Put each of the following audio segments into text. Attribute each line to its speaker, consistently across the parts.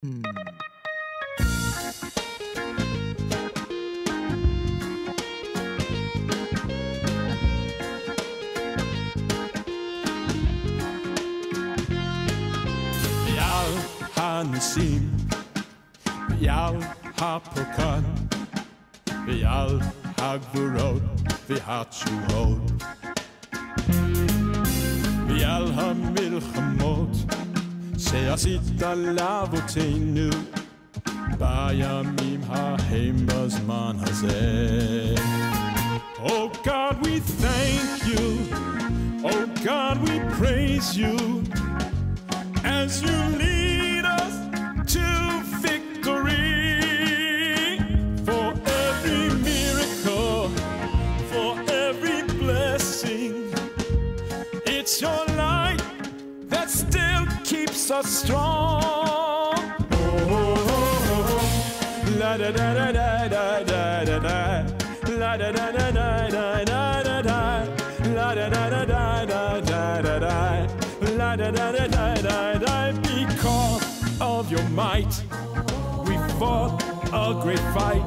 Speaker 1: Hmm.
Speaker 2: Yal Hanisim, Yal Hapokad, Yal Hagvurot, Vihatshuvot, Yal Hamilchamot, She'asita Lavoteinu, Bayamim Hahem Bazman Hazeh. Oh God, we thank you. Oh God, we praise you. As you lead us to victory, for every miracle, for every blessing, it's your light that still keeps us strong. Oh, oh, oh, oh. La da da da da da da da da, la da da da da da da da da, la da da da da da da da da. La da da da da da da. Because of your might, we fought a great fight,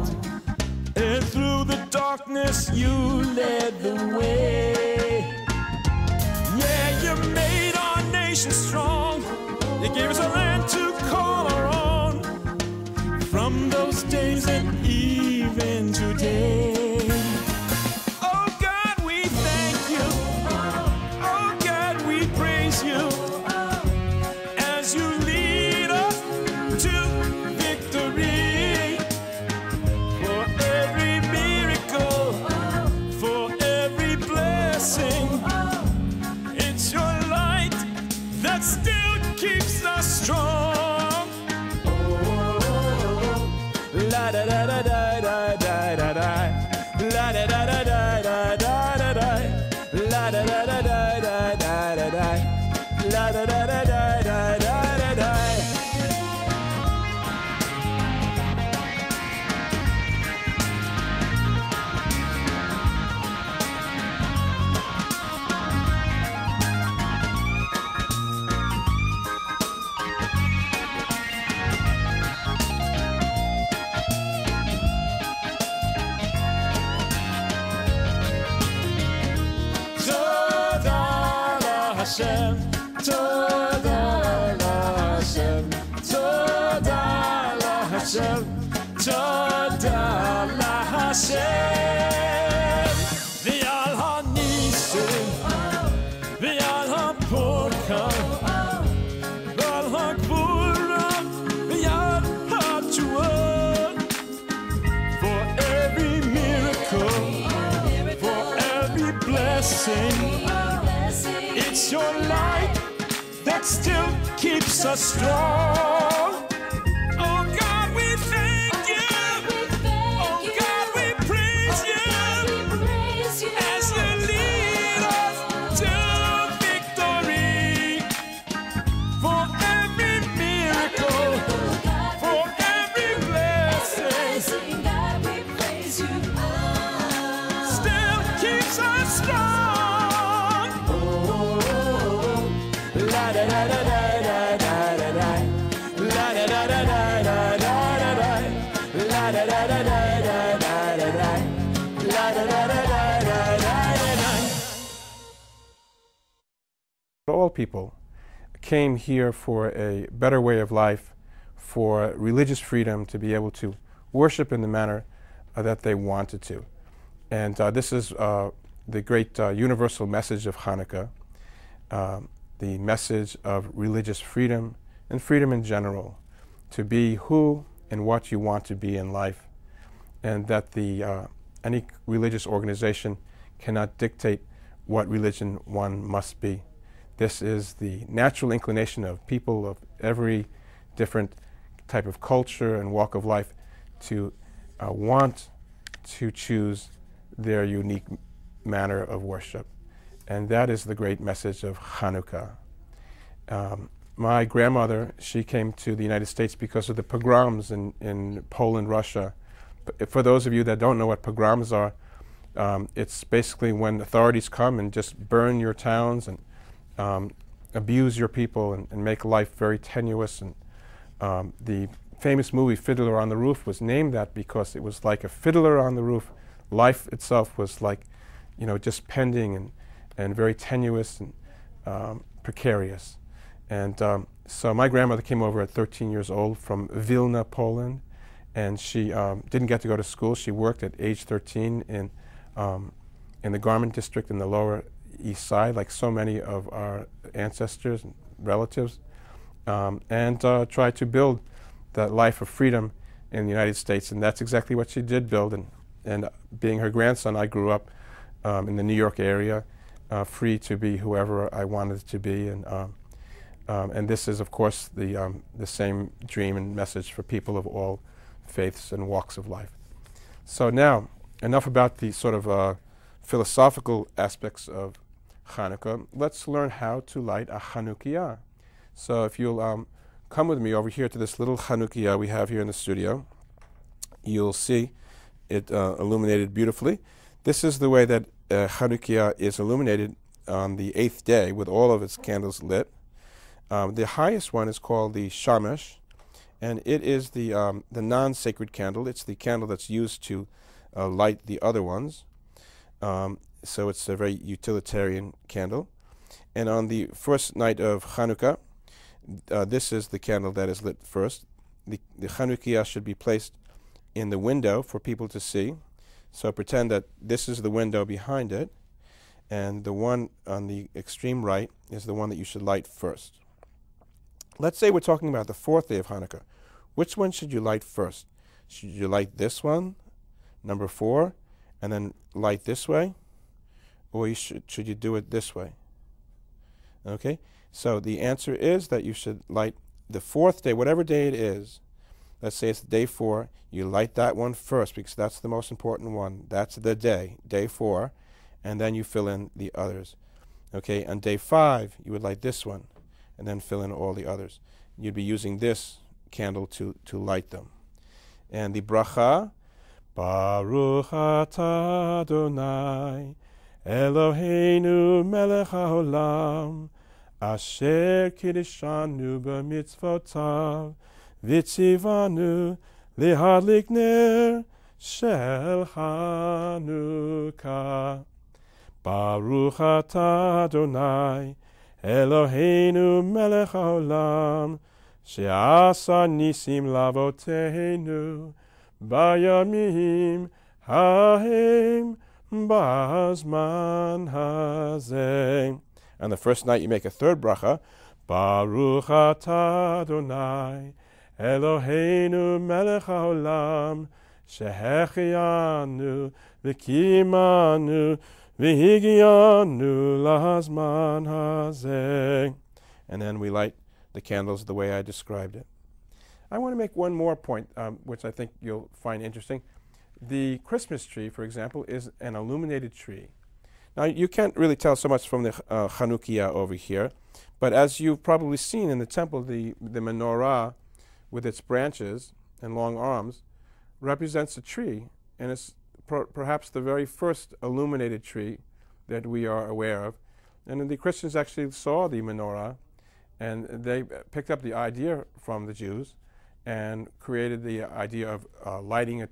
Speaker 2: and through the darkness you led the way. Yeah, you made our nation strong. You gave us a land to call our own. From those days and even today. Oh God, we thank you. Oh God, we praise you. As you lead us to victory. For every miracle, for every blessing, it's your light that still keeps us strong. La da da da da da da da da, la da da da da da da da da, la da da da da da da da da, la da da da da da da da. Hashem, Todah Hashem, Todah Hashem, Todah Hashem. V'yal hanisim, v'yal hapokah, v'yal hagvura, v'yal hatshuvot. For every miracle, for every blessing, it's your light that still keeps us strong. Oh God, we thank you. Oh God, we praise you. As you lead us to victory. For every miracle, for every blessing, still keeps us strong.
Speaker 3: All people came here for a better way of life, for religious freedom, to be able to worship in the manner that they wanted to. And this is the great universal message of Chanukah, the message of religious freedom and freedom in general, to be who and what you want to be in life, and that any religious organization cannot dictate what religion one must be. This is the natural inclination of people of every different type of culture and walk of life to want to choose their unique manner of worship. And that is the great message of Chanukah. My grandmother, she came to the United States because of the pogroms in Poland, Russia. For those of you that don't know what pogroms are, it's basically when authorities come and just burn your towns and abuse your people and make life very tenuous and The famous movie Fiddler on the Roof was named that because it was like a fiddler on the roof. Life itself was like, just pending and very tenuous and precarious. And so my grandmother came over at 13 years old from Vilna, Poland, and she didn't get to go to school. She worked at age 13 in the garment district in the Lower East Side, like so many of our ancestors and relatives, and tried to build that life of freedom in the United States. And that's exactly what she did build. And being her grandson, I grew up in the New York area, free to be whoever I wanted to be. And this is, of course, the same dream and message for people of all faiths and walks of life. So now, enough about the sort of philosophical aspects of Chanukah. Let's learn how to light a Chanukiah. So if you'll come with me over here to this little Chanukiah we have here in the studio, you'll see it illuminated beautifully. This is the way that Chanukiah is illuminated on the 8th day with all of its candles lit. The highest one is called the Shamesh, and it is the non-sacred candle. It's the candle that's used to light the other ones. So it's a very utilitarian candle. And on the first night of Chanukah, this is the candle that is lit first. The Chanukiah should be placed in the window for people to see. So pretend that this is the window behind it, and the one on the extreme right is the one that you should light first. Let's say we're talking about the 4th day of Hanukkah. Which one should you light first? Should you light this one, number 4, and then light this way? Or should you do it this way? Okay, so the answer is that you should light the 4th day, whatever day it is. Let's say it's day 4. You light that one first because that's the most important one. That's the day 4, and then you fill in the others. Okay, on day 5, you would light this one, and then fill in all the others. You'd be using this candle to light them. And the bracha, Baruch atah Adonai, Eloheinu melech haolam, asher kiddushanu b'mitzvotav, v'tzivanu lihadlik ner shel Chanukah. Baruch atah Adonai, Eloheinu melech haolam, she'asa nisim lavoteinu, bayamim hahem bazman hazeh. On the first night you make a third bracha, Baruch atah Adonai, Eloheinu melech haolam, shehechianu v'kimanu v'higianu lahazman hazeh. And then we light the candles the way I described it. I want to make one more point, which I think you'll find interesting. The Christmas tree, for example, is an illuminated tree. Now, you can't really tell so much from the Chanukiah over here, but as you've probably seen in the temple, the Menorah with its branches and long arms represents a tree, and it's perhaps the very first illuminated tree that we are aware of. And the Christians actually saw the Menorah, and they picked up the idea from the Jews and created the idea of lighting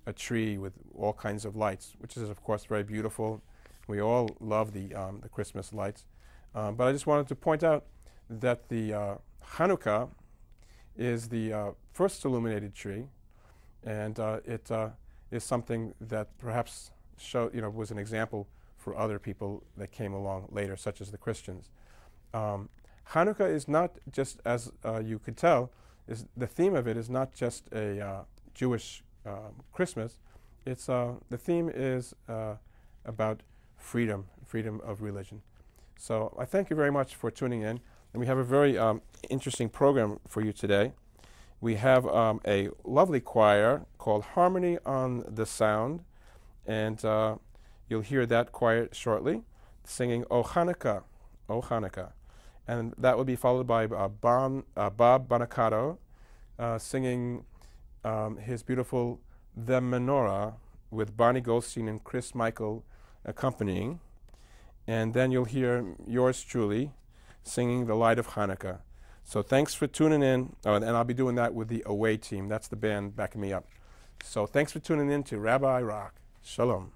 Speaker 3: a tree with all kinds of lights, which is, of course, very beautiful. We all love the Christmas lights. But I just wanted to point out that the Chanukah is the first illuminated tree, and it is something that perhaps was an example for other people that came along later, such as the Christians. Chanukah is not just, as you could tell, the theme of it is not just a Jewish Christmas. It's the theme is about freedom of religion. So I thank you very much for tuning in, and we have a very interesting program for you today. We have a lovely choir called Harmony on the Sound, and you'll hear that choir shortly, singing O Chanukah, O Chanukah. And that will be followed by Bob Boncoddo singing his beautiful The Menorah with Bonnie Goldstein and Chris Michael accompanying. And then you'll hear yours truly singing The Light of Hanukkah. So thanks for tuning in. Oh, and I'll be doing that with the away team. That's the band backing me up. So thanks for tuning in to Rabbi Rock. Shalom.